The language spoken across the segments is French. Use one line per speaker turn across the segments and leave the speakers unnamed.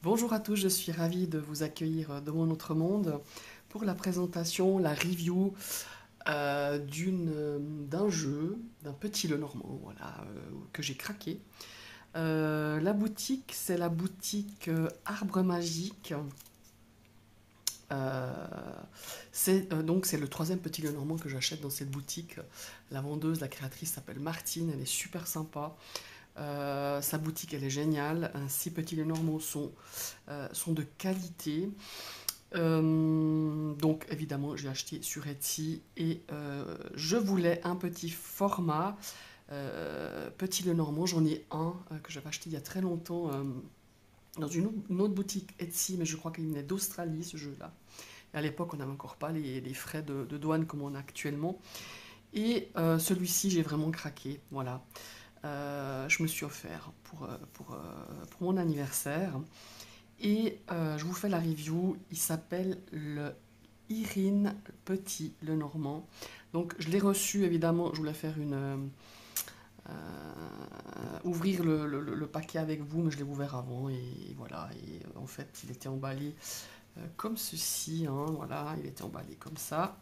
Bonjour à tous, je suis ravie de vous accueillir dans mon autre monde pour la présentation, la review d'un jeu, d'un petit Lenormand, voilà, que j'ai craqué. La boutique, c'est la boutique Arbre Magique. Euh, c'est le troisième petit Lenormand que j'achète dans cette boutique. La vendeuse, la créatrice s'appelle Martine, elle est super sympa. Sa boutique, elle est géniale. Ces petits Lenormand sont de qualité. Donc évidemment, j'ai acheté sur Etsy et je voulais un petit format. Petit Lenormand, j'en ai un que j'avais acheté il y a très longtemps dans une autre boutique Etsy, mais je crois qu'il venait d'Australie ce jeu-là. Et à l'époque, on n'avait encore pas les frais de douane comme on a actuellement. Et celui-ci, j'ai vraiment craqué. Voilà. Je me suis offert pour mon anniversaire. Et je vous fais la review. Il s'appelle le Irine Petit Lenormand. Donc je l'ai reçu évidemment. Je voulais faire ouvrir le paquet avec vous, mais je l'ai ouvert avant et voilà. Et en fait, il était emballé comme ceci. Hein, voilà, il était emballé comme ça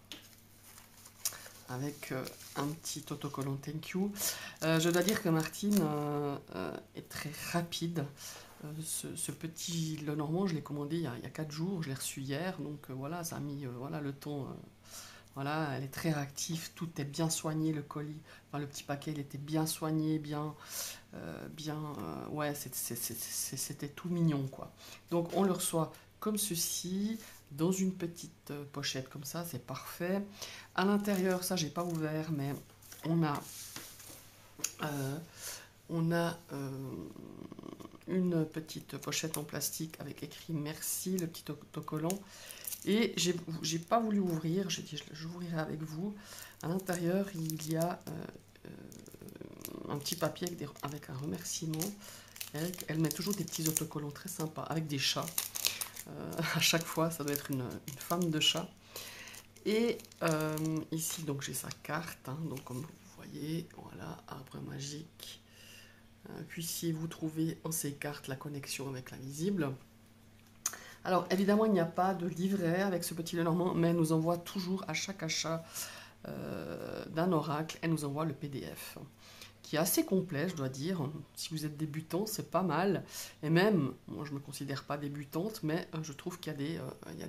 avec un petit autocollant thank you. Je dois dire que Martine est très rapide. Ce petit Lenormand, je l'ai commandé il y a 4 jours, je l'ai reçu hier, donc voilà, ça a mis voilà, le temps. Voilà, elle est très réactive, tout est bien soigné, le colis, enfin le petit paquet, il était bien soigné, ouais, c'était tout mignon, quoi. Donc on le reçoit comme ceci, dans une petite pochette comme ça, c'est parfait. À l'intérieur, ça j'ai pas ouvert, mais on a, euh, on a une petite pochette en plastique avec écrit merci, le petit autocollant. Et j'ai pas voulu ouvrir, j'ai dit je l'ouvrirai avec vous. À l'intérieur, il y a un petit papier avec un remerciement. Elle met toujours des petits autocollants très sympas avec des chats. À chaque fois, ça doit être une femme de chat. Et ici, donc j'ai sa carte. Hein, donc comme vous voyez, voilà, arbre magique. Puissiez-vous trouver en ces cartes la connexion avec l'invisible. Alors évidemment, il n'y a pas de livret avec ce petit Lenormand, mais elle nous envoie toujours à chaque achat d'un oracle, elle nous envoie le PDF, qui est assez complet, je dois dire. Si vous êtes débutant, c'est pas mal. Et même, moi je ne me considère pas débutante, mais je trouve qu'il y a il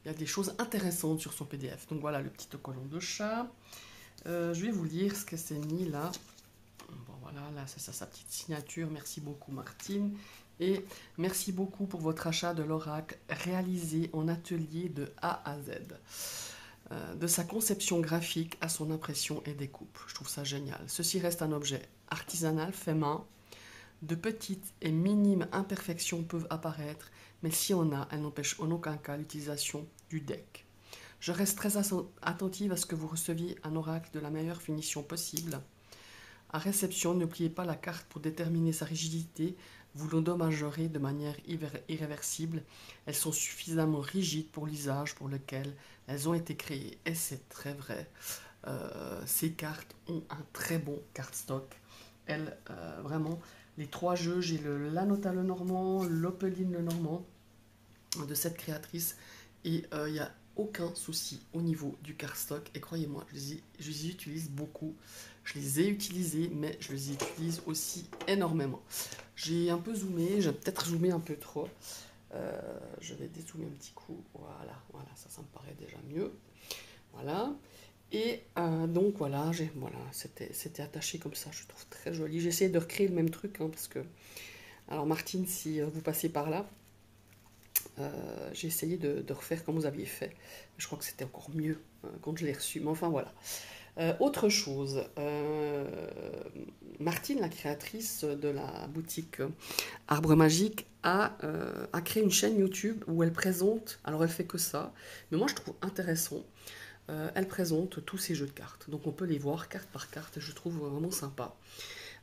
y a des choses intéressantes sur son PDF. Donc voilà, le petit autocollant de chat. Je vais vous lire ce que c'est mis là. Bon voilà, là c'est ça, sa petite signature. Merci beaucoup Martine. Et merci beaucoup pour votre achat de l'oracle réalisé en atelier de A à Z. De sa conception graphique à son impression et découpe. Je trouve ça génial. Ceci reste un objet artisanal fait main. De petites et minimes imperfections peuvent apparaître, mais si on a, elles n'empêchent en aucun cas l'utilisation du deck. Je reste très attentive à ce que vous receviez un oracle de la meilleure finition possible. À réception, n'oubliez pas la carte pour déterminer sa rigidité. Vous l'endommagerez de manière irréversible. Elles sont suffisamment rigides pour l'usage pour lequel elles ont été créées. Et c'est très vrai. Ces cartes ont un très bon cardstock. Elles, vraiment, les 3 jeux, j'ai le Lanota Lenormand, l'Opeline Lenormand de cette créatrice. Et il n'y a aucun souci au niveau du cardstock. Et croyez-moi, je les utilise beaucoup. Je les ai utilisés, mais je les utilise aussi énormément. J'ai un peu zoomé, j'ai peut-être zoomé un peu trop. Je vais dézoomer un petit coup. Voilà, voilà, ça me paraît déjà mieux. Voilà. Et donc voilà, c'était attaché comme ça, je trouve très joli. J'ai essayé de recréer le même truc, hein, parce que... Alors Martine, si vous passez par là, j'ai essayé de refaire comme vous aviez fait. Je crois que c'était encore mieux quand je l'ai reçu. Mais enfin voilà. Autre chose, Martine, la créatrice de la boutique Arbre Magique, a créé une chaîne YouTube où elle présente, alors elle fait que ça, mais moi je trouve intéressant, elle présente tous ses jeux de cartes. Donc on peut les voir carte par carte, je trouve vraiment sympa.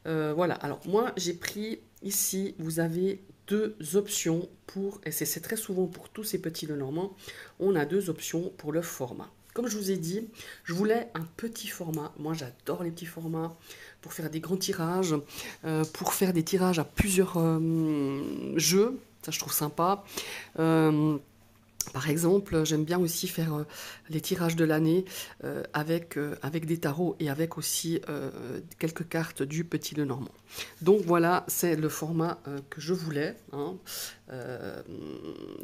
Voilà, alors moi j'ai pris ici, vous avez 2 options pour, et c'est très souvent pour tous ces petits Lenormand, on a 2 options pour le format. Comme je vous ai dit, je voulais un petit format. Moi, j'adore les petits formats pour faire des grands tirages, pour faire des tirages à plusieurs jeux. Ça, je trouve sympa. Par exemple, j'aime bien aussi faire les tirages de l'année avec des tarots et avec aussi quelques cartes du Petit Lenormand. Donc voilà, c'est le format que je voulais. Hein.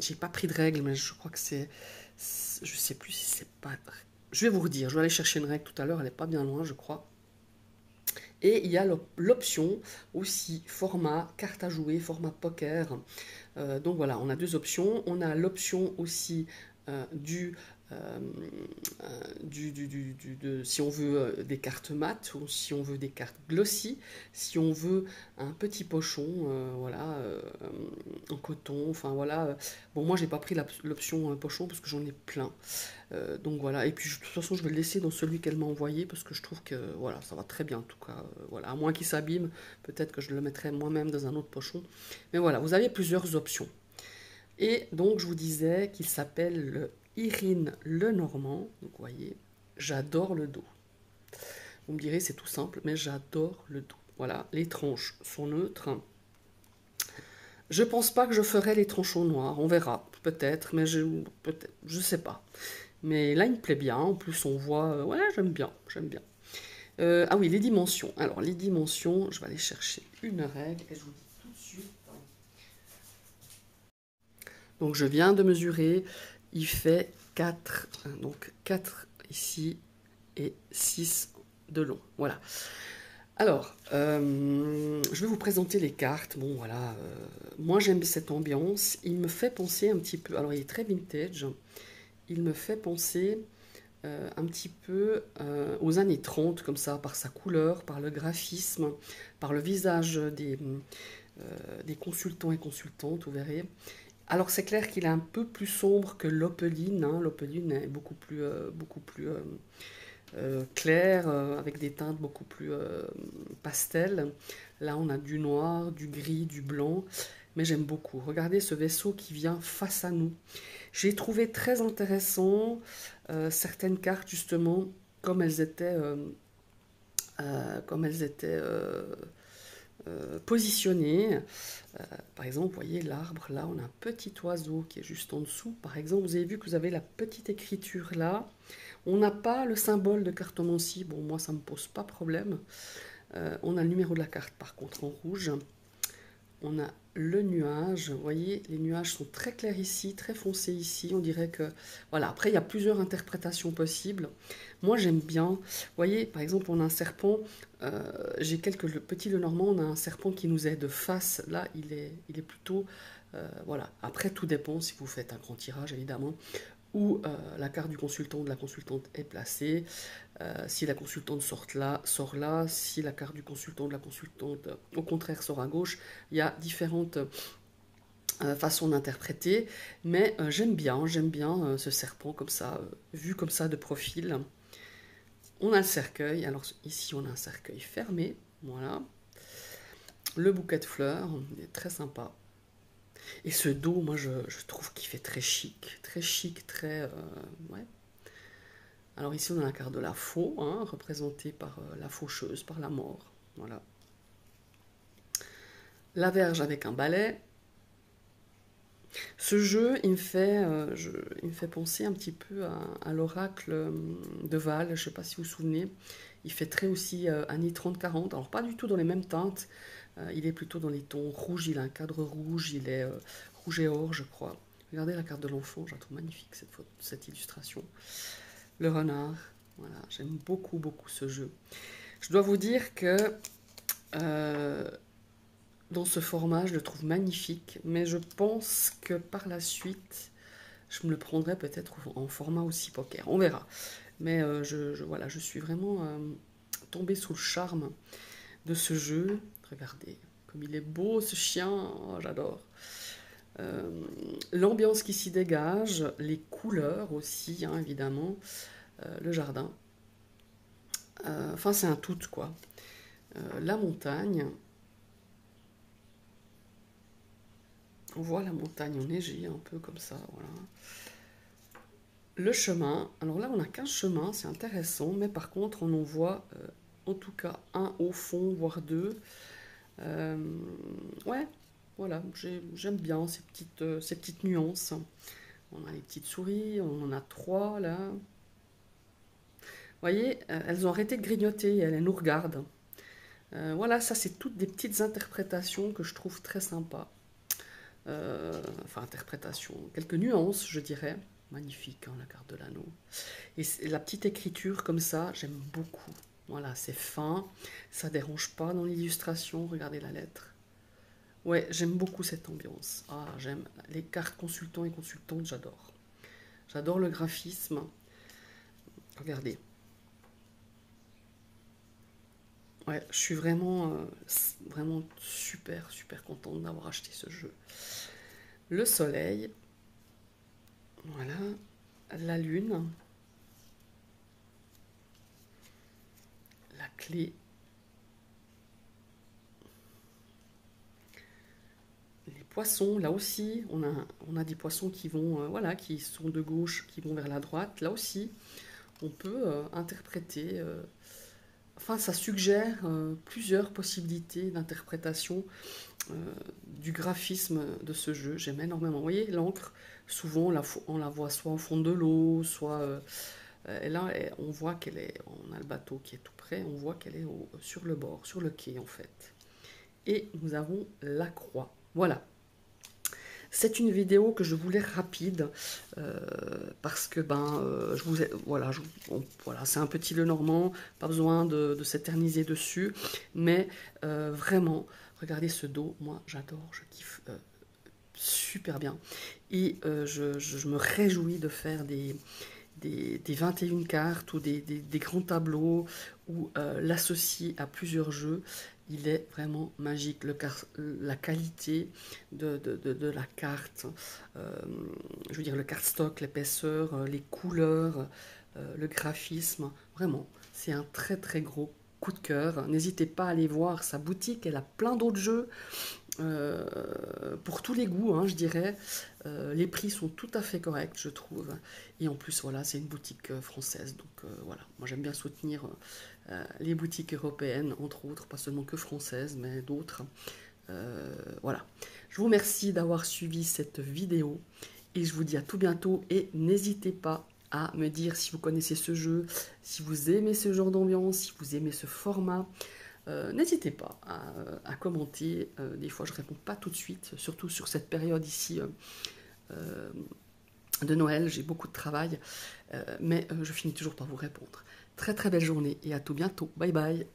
J'ai pas pris de règles, mais je crois que je sais plus si c'est pas... Je vais vous redire, je vais aller chercher une règle tout à l'heure, elle est pas bien loin, je crois. Et il y a l'option aussi format carte à jouer, format poker. Donc voilà, on a deux options. On a l'option aussi euh, si on veut des cartes mates ou si on veut des cartes glossy, si on veut un petit pochon, voilà, en coton, enfin voilà. Bon, moi j'ai pas pris l'option pochon parce que j'en ai plein. Donc voilà, et puis de toute façon je vais le laisser dans celui qu'elle m'a envoyé parce que je trouve que voilà, ça va très bien en tout cas. Voilà, à moins qu'il s'abîme, peut-être que je le mettrai moi-même dans un autre pochon. Mais voilà, vous avez plusieurs options. Et donc je vous disais qu'il s'appelle le Irine Lenormand. Donc vous voyez, j'adore le dos. Vous me direz c'est tout simple, mais j'adore le dos. Voilà, les tranches sont neutres. Je pense pas que je ferai les tranchons noirs, on verra, peut-être, mais je sais pas. Mais là, il me plaît bien. En plus, on voit... ouais, j'aime bien, j'aime bien. Ah oui, les dimensions. Alors, les dimensions, je vais aller chercher une règle et je vous dis tout de suite. Donc, je viens de mesurer. Il fait 4. Donc, 4 ici et 6 de long. Voilà. Alors, je vais vous présenter les cartes. Bon, voilà. Moi, j'aime cette ambiance. Il me fait penser un petit peu... Alors, il est très vintage. Il me fait penser un petit peu aux années 30, comme ça, par sa couleur, par le graphisme, par le visage des consultants et consultantes, vous verrez. Alors c'est clair qu'il est un peu plus sombre que l'Opeline. Hein. L'Opeline est beaucoup plus clair, avec des teintes beaucoup plus pastel. Là on a du noir, du gris, du blanc. Mais j'aime beaucoup. Regardez ce vaisseau qui vient face à nous. J'ai trouvé très intéressant certaines cartes, justement, comme elles étaient, positionnées. Par exemple, vous voyez l'arbre, là, on a un petit oiseau qui est juste en dessous. Par exemple, vous avez vu que vous avez la petite écriture là. On n'a pas le symbole de cartomancie. Bon, moi, ça ne me pose pas problème. On a le numéro de la carte, par contre, en rouge. On a le nuage, vous voyez, les nuages sont très clairs ici, très foncés ici, on dirait que... Voilà, après il y a plusieurs interprétations possibles. Moi j'aime bien, vous voyez, par exemple on a un serpent, j'ai le petit Lenormand, on a un serpent qui nous est de face, là il est plutôt... voilà, après tout dépend si vous faites un grand tirage évidemment, où la carte du consultant ou de la consultante est placée, si la consultante sort là, si la carte du consultant ou de la consultante au contraire sort à gauche, il y a différentes façons d'interpréter, mais j'aime bien ce serpent comme ça, vu comme ça de profil. On a le cercueil, alors ici on a un cercueil fermé, voilà. Le bouquet de fleurs, il est très sympa. Et ce dos, moi je trouve qu'il fait très chic, très... ouais. Alors ici on a la carte de la faux, hein, représentée par la faucheuse, par la mort. Voilà. La Vierge avec un balai. Ce jeu, il me fait penser un petit peu à l'oracle de Val, je ne sais pas si vous vous souvenez. Il fait très aussi années 30-40, alors pas du tout dans les mêmes teintes, il est plutôt dans les tons rouges, il a un cadre rouge, il est rouge et or, je crois. Regardez la carte de l'enfant, je la trouve magnifique cette illustration. Le renard, voilà, j'aime beaucoup ce jeu. Je dois vous dire que dans ce format, je le trouve magnifique, mais je pense que par la suite, je me le prendrai peut-être en format aussi poker. On verra. Mais voilà, je suis vraiment tombée sous le charme de ce jeu. Regardez, comme il est beau ce chien, oh, j'adore. L'ambiance qui s'y dégage, les couleurs aussi, hein, évidemment, le jardin. Enfin, c'est un tout, quoi. La montagne. On voit la montagne enneigée, un peu comme ça, voilà. Le chemin. Alors là, on a 15 chemins, c'est intéressant, mais par contre, on en voit en tout cas un au fond, voire deux. Ouais, Voilà, j'aime bien ces petites nuances. On a les petites souris, on en a 3 là. Vous voyez, elles ont arrêté de grignoter, elles nous regardent. Voilà, ça c'est toutes des petites interprétations que je trouve très sympas. Enfin, interprétation, quelques nuances, je dirais. Magnifique, hein, la carte de l'anneau. Et la petite écriture comme ça, j'aime beaucoup. Voilà, c'est fin, ça dérange pas dans l'illustration. Regardez la lettre. Ouais, j'aime beaucoup cette ambiance. Ah, j'aime les cartes consultants et consultantes, j'adore. J'adore le graphisme. Regardez. Ouais, je suis vraiment super contente d'avoir acheté ce jeu. Le soleil, voilà, la lune, la clé, les poissons, là aussi, on a des poissons qui vont, voilà, qui sont de gauche, qui vont vers la droite. Là aussi, on peut interpréter, enfin, ça suggère plusieurs possibilités d'interprétation euh, du graphisme de ce jeu. J'aime énormément. Vous voyez, l'encre, souvent on la voit soit au fond de l'eau, soit... et là, on voit qu'elle est... On a le bateau qui est tout près, on voit qu'elle est sur le bord, sur le quai en fait. Et nous avons la croix. Voilà. C'est une vidéo que je voulais rapide parce que je vous ai, voilà, voilà, c'est un petit Lenormand, pas besoin de s'éterniser dessus, mais vraiment, regardez ce dos, moi j'adore, je kiffe super bien et je me réjouis de faire des 21 cartes ou des grands tableaux ou l'associer à plusieurs jeux. Il est vraiment magique, la qualité de la carte, je veux dire le cardstock, l'épaisseur, les couleurs, le graphisme, vraiment, c'est un très gros coup de cœur. N'hésitez pas à aller voir sa boutique, elle a plein d'autres jeux, pour tous les goûts, hein, je dirais. Les prix sont tout à fait corrects, je trouve. Et en plus, voilà, c'est une boutique française. Donc voilà, moi j'aime bien soutenir les boutiques européennes, entre autres, pas seulement que françaises, mais d'autres. Voilà. Je vous remercie d'avoir suivi cette vidéo. Et je vous dis à tout bientôt. Et n'hésitez pas à me dire si vous connaissez ce jeu, si vous aimez ce genre d'ambiance, si vous aimez ce format. N'hésitez pas à commenter. Des fois, je ne réponds pas tout de suite, surtout sur cette période ici de Noël. J'ai beaucoup de travail, mais je finis toujours par vous répondre. Très belle journée et à tout bientôt. Bye bye.